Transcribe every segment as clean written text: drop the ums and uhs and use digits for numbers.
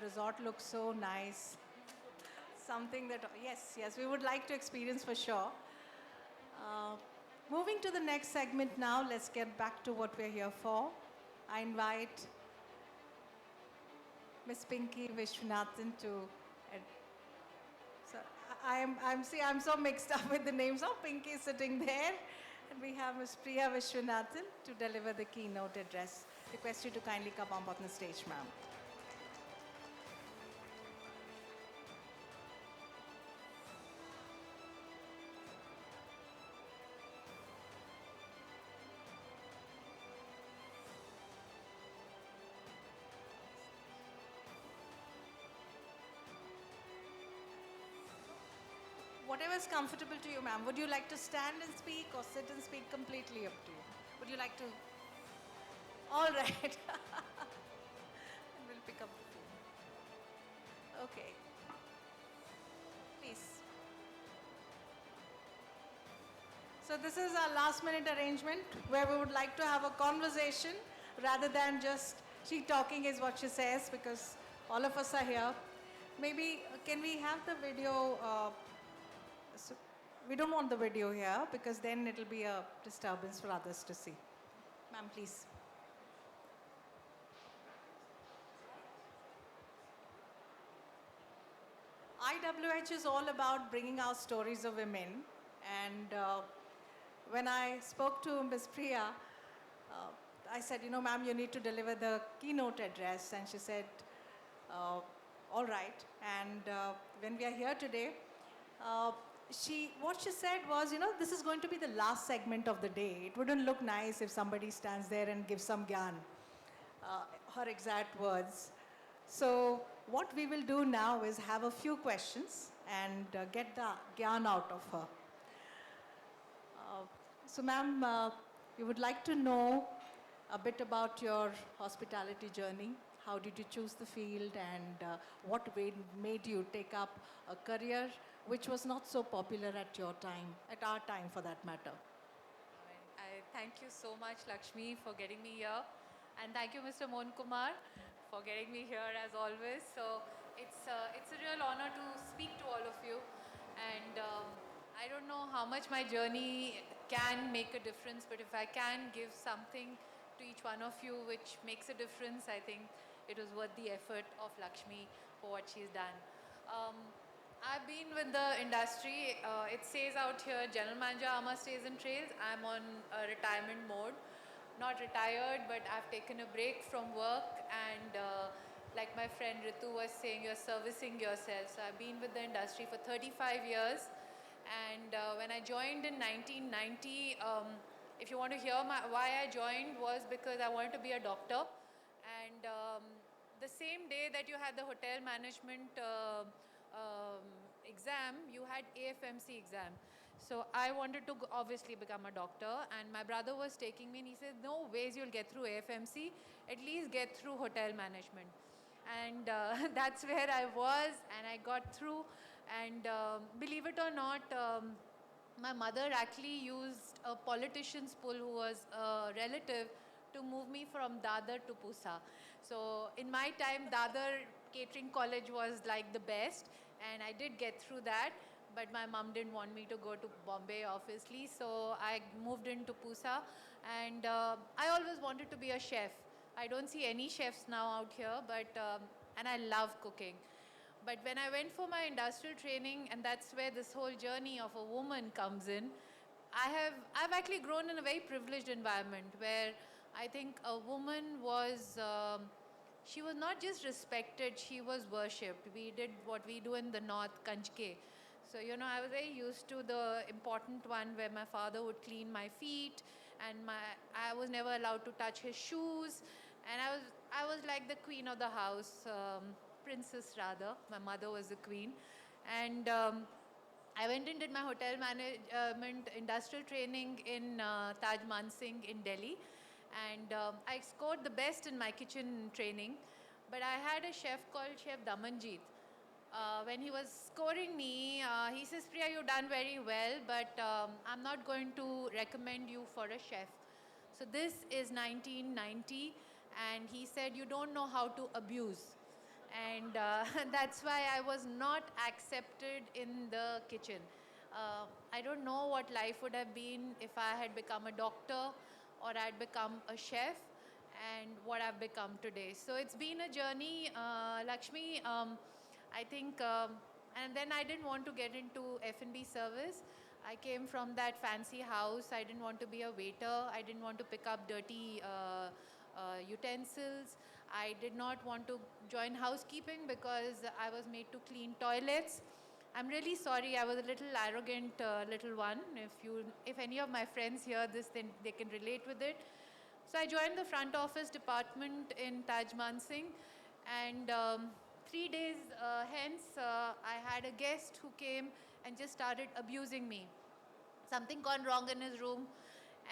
resort looks so nice. Something that, yes, we would like to experience for sure. Uh, Moving to the next segment now, let's get back to what we're here for. I invite Miss Pinky Vishwanathan to. So I'm so mixed up with the names. Oh, Pinky is sitting there, and we have Miss Priya Vishwanathan to deliver the keynote address. Request you to kindly come up on the stage, ma'am. Whatever is comfortable to you, ma'am. Would you like to stand and speak or sit and speak? Completely up to you. Would you like to? All right. And we'll pick up the phone. Okay. Please. So this is our last minute arrangement where we would like to have a conversation rather than just she talking is what she says, because all of us are here. Maybe can we have the video? So we don't want the video here because then it'll be a disturbance for others to see. Ma'am, please. IWH is all about bringing out stories of women, and when I spoke to Ms. Priya, I said, ma'am, you need to deliver the keynote address, and she said, all right. And when we are here today, what she said was, this is going to be the last segment of the day. It wouldn't look nice if somebody stands there and gives some gyan, her exact words. So what we will do now is have a few questions and get the gyan out of her. So ma'am, we would like to know a bit about your hospitality journey. How did you choose the field, and what made you take up a career which was not so popular at our time for that matter? I thank you so much, Lakshmi, for getting me here. And thank you, Mr. Mohan Kumar, for getting me here as always. So it's a real honor to speak to all of you. And I don't know how much my journey can make a difference, but if I can give something to each one of you which makes a difference, I think it was worth the effort of Lakshmi for what she's done. I've been with the industry. It says out here, General Manager Armour Stays and Trails. I'm on a retirement mode. Not retired, but I've taken a break from work, and like my friend Ritu was saying, you're servicing yourself. So I've been with the industry for 35 years, and when I joined in 1990, if you want to hear why I joined, was because I wanted to be a doctor. And the same day that you had the hotel management exam, you had AFMC exam. So I wanted to obviously become a doctor, and my brother was taking me and he said, no ways you'll get through AFMC, at least get through hotel management. And that's where I was, and I got through. And believe it or not, my mother actually used a politician's pull who was a relative to move me from Dadar to Pusa. So in my time, Dadar Catering College was like the best, and I did get through that, but my mom didn't want me to go to Bombay, obviously, so I moved into Pusa, and I always wanted to be a chef. I don't see any chefs now out here, but and I love cooking. But when I went for my industrial training, and that's where this whole journey of a woman comes in, I've actually grown in a very privileged environment where I think a woman was, she was not just respected, she was worshipped. We did what we do in the north, Kanchke. So, I was very used to the important one where my father would clean my feet, and I was never allowed to touch his shoes. And I was like the queen of the house, princess rather. My mother was the queen. And I went and did my hotel management industrial training in Taj Mansingh in Delhi. And I scored the best in my kitchen training. But I had a chef called Chef Damanjeet. When he was scoring me, he says, Priya, you've done very well, but I'm not going to recommend you for a chef. So this is 1990, and he said, you don't know how to abuse. And that's why I was not accepted in the kitchen. I don't know what life would have been if I had become a doctor or I'd become a chef, and what I've become today. So it's been a journey, Lakshmi. I think, and then I didn't want to get into F&B service. I came from that fancy house. I didn't want to be a waiter. I didn't want to pick up dirty utensils. I did not want to join housekeeping because I was made to clean toilets. I'm really sorry. I was a little arrogant little one. If any of my friends hear this, then they can relate with it. So I joined the front office department in Taj Mansingh, and 3 days hence, I had a guest who came and just started abusing me. Something gone wrong in his room,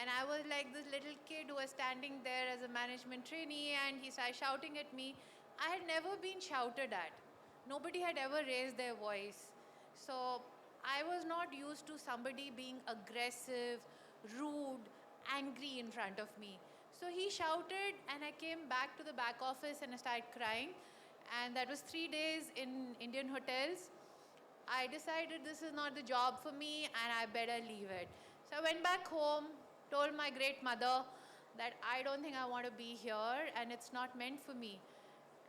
and I was like this little kid who was standing there as a management trainee, and he started shouting at me. I had never been shouted at. Nobody had ever raised their voice. So I was not used to somebody being aggressive, rude, angry in front of me. So he shouted, and I came back to the back office and I started crying. And that was 3 days in Indian hotels. I decided this is not the job for me and I better leave it. So I went back home, told my great mother that I don't think I want to be here and it's not meant for me.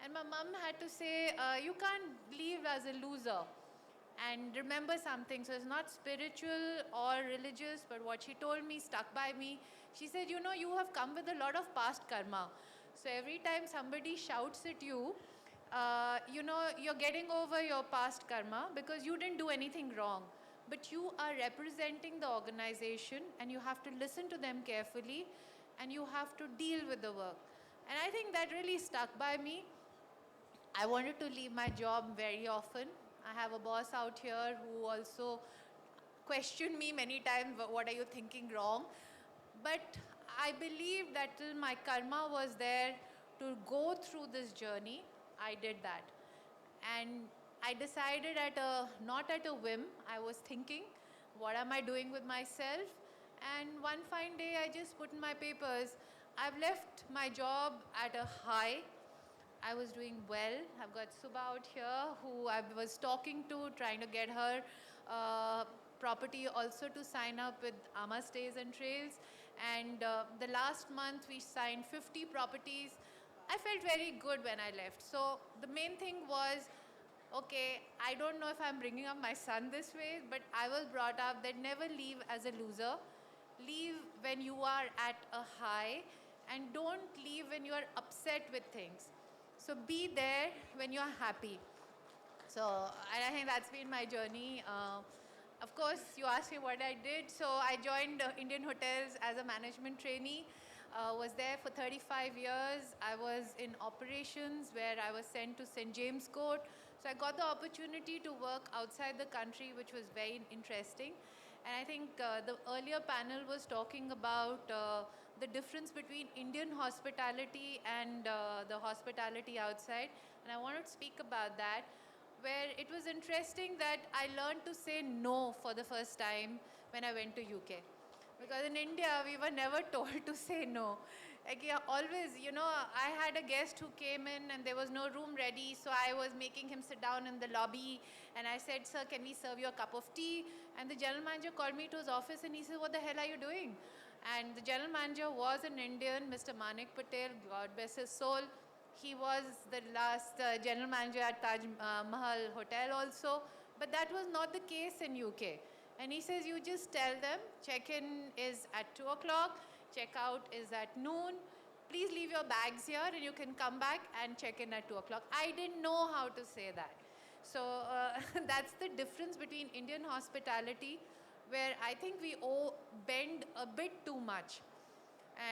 And my mom had to say, you can't leave as a loser. And remember something, so it's not spiritual or religious, but what she told me stuck by me. She said, you know, you have come with a lot of past karma. So every time somebody shouts at you, you know, you're getting over your past karma because you didn't do anything wrong. But you are representing the organization and you have to listen to them carefully and you have to deal with the work. And I think that really stuck by me. I wanted to leave my job very often. I have a boss out here who also questioned me many times, what are you thinking wrong? But I believe that till my karma was there to go through this journey, I did that. And I decided not at a whim, I was thinking, what am I doing with myself? And one fine day I just put in my papers, I've left my job at a high. I was doing well. I've got Subha out here who I was talking to, trying to get her property also to sign up with Ama Stays and Trails. And the last month we signed 50 properties. I felt very good when I left. So the main thing was, okay, I don't know if I'm bringing up my son this way, but I was brought up that never leave as a loser. Leave when you are at a high and don't leave when you are upset with things. So be there when you're happy. So and I think that's been my journey. Of course, you asked me what I did. So I joined Indian Hotels as a management trainee. Was there for 35 years. I was in operations where I was sent to St. James Court. So I got the opportunity to work outside the country, which was very interesting. And I think the earlier panel was talking about the difference between Indian hospitality and the hospitality outside. And I wanted to speak about that, where it was interesting that I learned to say no for the first time when I went to UK. Because in India, we were never told to say no. Like, yeah, always, you know, I had a guest who came in and there was no room ready, so I was making him sit down in the lobby and I said, sir, can we serve you a cup of tea? And the general manager called me to his office and he said, what the hell are you doing? And the general manager was an Indian, Mr. Manik Patel, God bless his soul. He was the last general manager at Taj Mahal Hotel also, but that was not the case in UK. And he says, you just tell them, check-in is at 2 o'clock, check-out is at noon. Please leave your bags here and you can come back and check in at 2 o'clock. I didn't know how to say that. So that's the difference between Indian hospitality, where I think we bend a bit too much.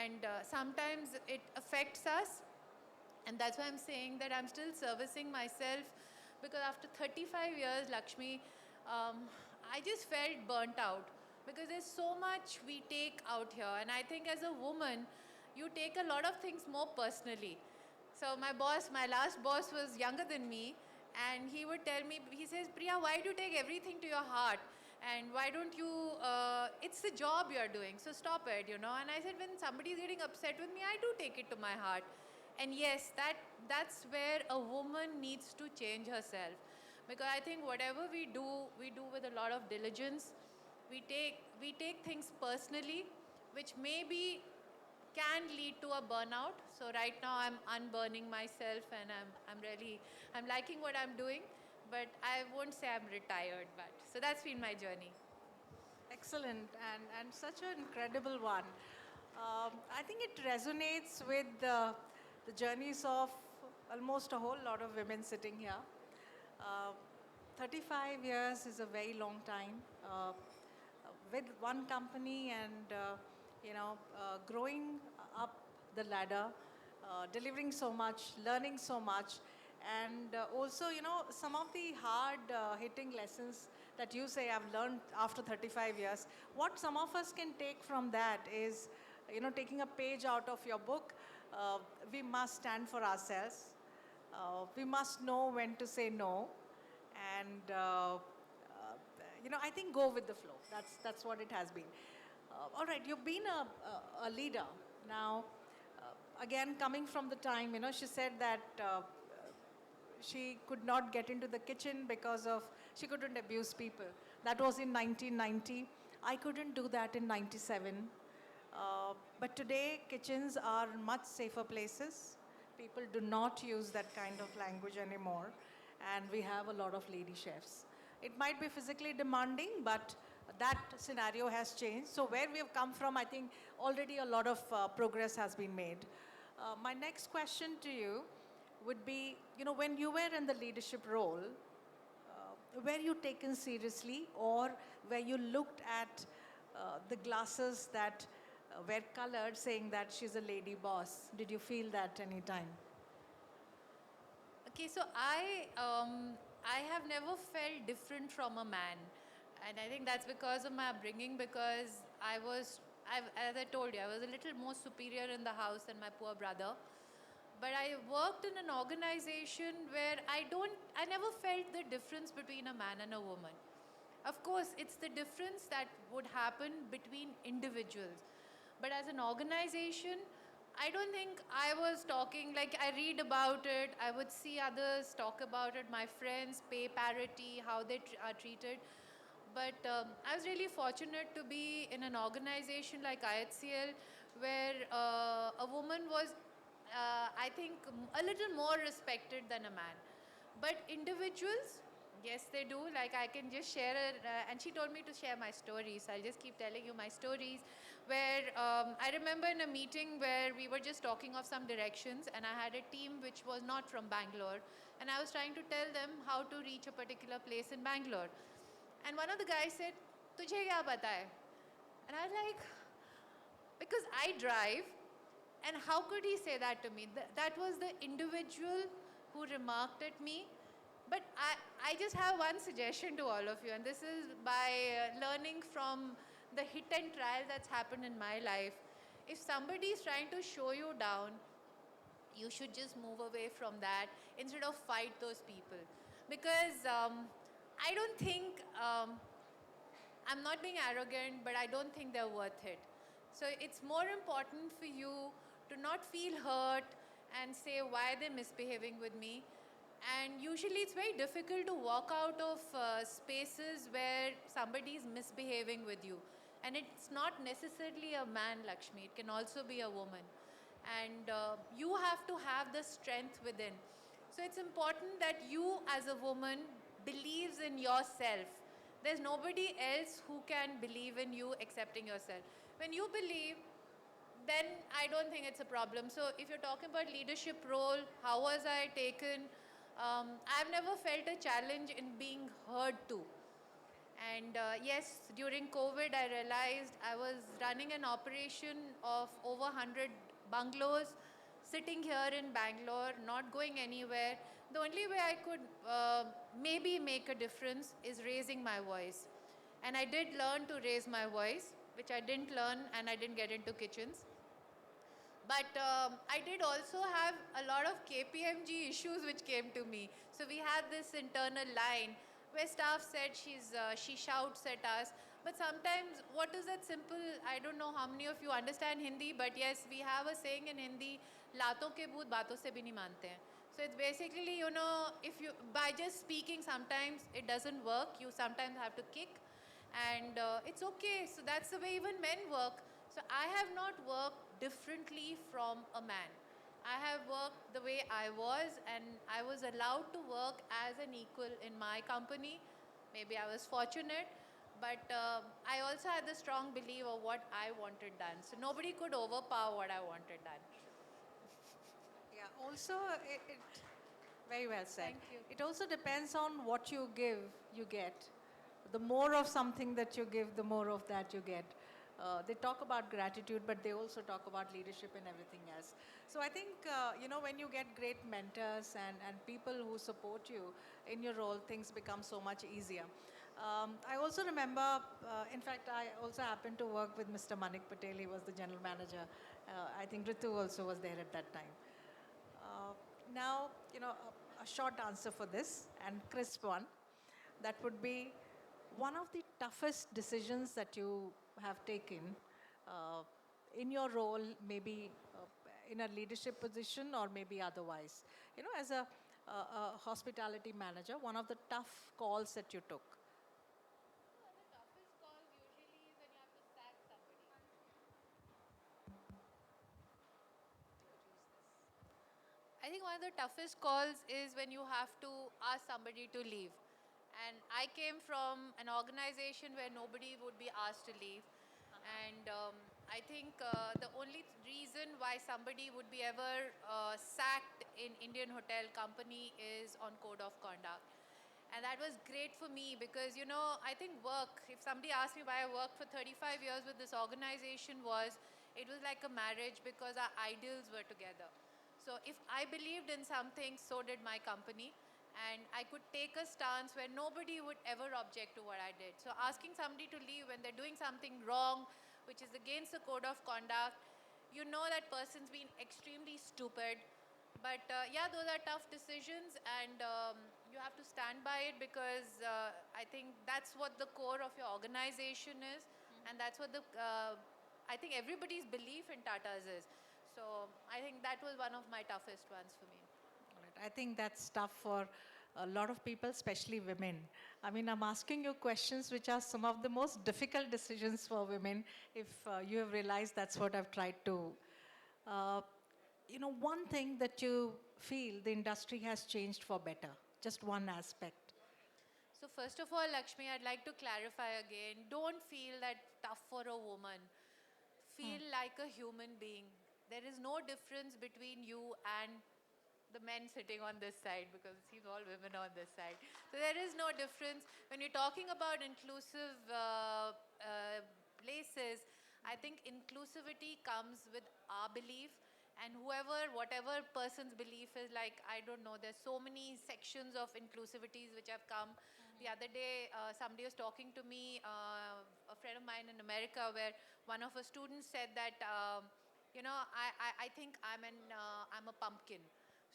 And sometimes it affects us. And that's why I'm saying that I'm still servicing myself, because after 35 years, Lakshmi, I just felt burnt out because there's so much we take out here. And I think as a woman, you take a lot of things more personally. So my last boss was younger than me, and he would tell me, he says, Priya, why do you take everything to your heart? And why don't you, it's the job you're doing, so stop it, you know. And I said, when somebody is getting upset with me, I do take it to my heart. And yes, that's where a woman needs to change herself, because I think whatever we do with a lot of diligence. We take things personally, which maybe can lead to a burnout. So right now I'm unburning myself, and I'm liking what I'm doing, but I won't say I'm retired. But so that's been my journey. Excellent, and such an incredible one. I think it resonates with the journeys of almost a whole lot of women sitting here. Uh, 35 years is a very long time with one company and, growing up the ladder, delivering so much, learning so much, and also, some of the hard hitting lessons that you say I've learned after 35 years. What some of us can take from that is, taking a page out of your book, we must stand for ourselves. We must know when to say no, and I think go with the flow. That's what it has been. All right, you've been a leader now. Again, coming from the time, she said that she could not get into the kitchen because of she couldn't abuse people. That was in 1990. I couldn't do that in 97. But today, kitchens are much safer places. People do not use that kind of language anymore, and we have a lot of lady chefs. It might be physically demanding, but that scenario has changed. So where we have come from, I think already a lot of progress has been made. My next question to you would be, when you were in the leadership role, were you taken seriously, or were you looked at the glasses that were colored saying that she's a lady boss? Did you feel that any time? Okay, so I have never felt different from a man, and I think that's because of my upbringing. Because as I told you, I was a little more superior in the house than my poor brother. But I worked in an organization where I never felt the difference between a man and a woman. Of course, it's the difference that would happen between individuals. But as an organization, I don't think I was talking, like I read about it, I would see others talk about it, my friends, pay parity, how they are treated. But I was really fortunate to be in an organization like IHCL, where a woman was, I think, a little more respected than a man. But individuals, yes, they do. Like I can just share it, and she told me to share my stories. So I'll just keep telling you my stories. Where I remember in a meeting where we were just talking of some directions, and I had a team which was not from Bangalore, and I was trying to tell them how to reach a particular place in Bangalore. And one of the guys said, "Tujhe kya pata hai?" And I was like, because I drive, and how could he say that to me? That was the individual who remarked at me. But I just have one suggestion to all of you, and this is by learning from the hit and trial that's happened in my life. If somebody is trying to show you down, you should just move away from that instead of fight those people. Because I don't think I'm not being arrogant, but I don't think they're worth it. So it's more important for you to not feel hurt and say why they're misbehaving with me. And usually it's very difficult to walk out of spaces where somebody is misbehaving with you. And it's not necessarily a man, Lakshmi, it can also be a woman. And you have to have the strength within. So it's important that you as a woman believes in yourself. There's nobody else who can believe in you excepting yourself. When you believe, then I don't think it's a problem. So if you're talking about leadership role, how was I taken? I've never felt a challenge in being heard to. And yes, during COVID, I realized I was running an operation of over 100 bungalows, sitting here in Bangalore, not going anywhere. The only way I could maybe make a difference is raising my voice. And I did learn to raise my voice, which I didn't learn, and I didn't get into kitchens. But I did also have a lot of KPMG issues which came to me. So we had this internal line where staff said she shouts at us. But sometimes, what is that simple? I don't know how many of you understand Hindi, but yes, we have a saying in Hindi, लातों के भूत बातों से भी नहीं मानते हैं. So it's basically, you know, if you, by just speaking, sometimes it doesn't work. You sometimes have to kick, and it's okay. So that's the way even men work. So I have not worked differently from a man. I have worked the way I was, and I was allowed to work as an equal in my company. Maybe I was fortunate, but I also had the strong belief of what I wanted done. So nobody could overpower what I wanted done. Yeah, also, it very well said. Thank you. It also depends on what you give, you get. The more of something that you give, the more of that you get. They talk about gratitude, but they also talk about leadership and everything else. So I think, when you get great mentors and people who support you in your role, things become so much easier. I also remember, in fact, I also happened to work with Mr. Manik Patel. He was the general manager. I think Ritu also was there at that time. Uh, Now, a short answer for this and crisp one. That would be one of the toughest decisions that you have taken uh, in your role, maybe in a leadership position or maybe otherwise. As a hospitality manager, one of the tough calls that you took. The toughest call usually is when you have to sack somebody. I think one of the toughest calls is when you have to ask somebody to leave. And I came from an organization where nobody would be asked to leave. And I think the only reason why somebody would be ever sacked in Indian hotel company is on code of conduct. And that was great for me because, I think work, if somebody asked me why I worked for 35 years with this organization, it was like a marriage because our ideals were together. So if I believed in something, so did my company. And I could take a stance where nobody would ever object to what I did. So asking somebody to leave when they're doing something wrong, which is against the code of conduct, you know that person's been extremely stupid. But yeah, those are tough decisions, and you have to stand by it because I think that's what the core of your organization is, and that's what I think everybody's belief in Tata's is. So I think that was one of my toughest ones for me. All right. I think that's tough for a lot of people, especially women. I mean, I'm asking you questions which are some of the most difficult decisions for women. If you have realized, that's what I've tried to. Uh, one thing that you feel the industry has changed for better, just one aspect. So first of all, Lakshmi, I'd like to clarify again. Don't feel that tough for a woman. Feel like a human being. There is no difference between you and the men sitting on this side because it seems all women on this side. So there is no difference. When we're talking about inclusive places, I think inclusivity comes with our belief, and whatever person's belief is, like, I don't know, there's so many sections of inclusivities which have come. The other day, somebody was talking to me, a friend of mine in America, where one of her students said that, I think I'm a pumpkin.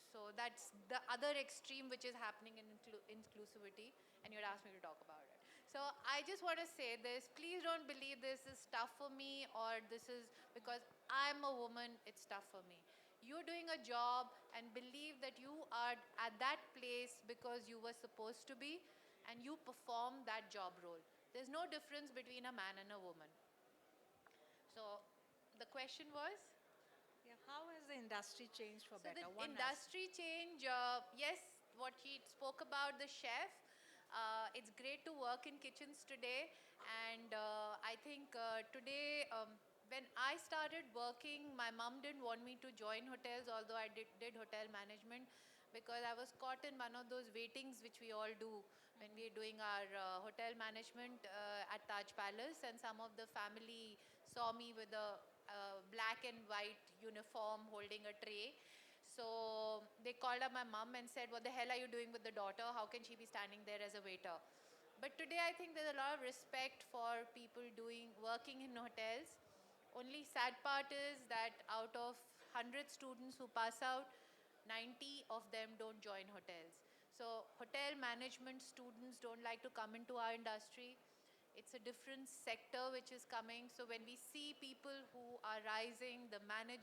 So that's the other extreme which is happening in inclusivity, and you'd asked me to talk about it. So I just want to say this: please don't believe this is tough for me, or this is because I'm a woman, it's tough for me. You're doing a job and believe that you are at that place because you were supposed to be, and you perform that job role. There's no difference between a man and a woman. So the question was? Yeah, how has the industry changed for So the better? One aspect. industry change, yes, what he spoke about the chef. It's great to work in kitchens today, and I think today, when I started working, my mom didn't want me to join hotels, although I did hotel management, because I was caught in one of those waitings which we all do when we're doing our hotel management at Taj Palace, and some of the family saw me with a black and white uniform holding a tray. So they called up my mom and said, "What the hell are you doing with the daughter? How can she be standing there as a waiter?" But today I think there's a lot of respect for people working in hotels. Only sad part is that out of 100 students who pass out, 90 of them don't join hotels. So hotel management students don't like to come into our industry. It's a different sector which is coming. So when we see people who are rising, the managers,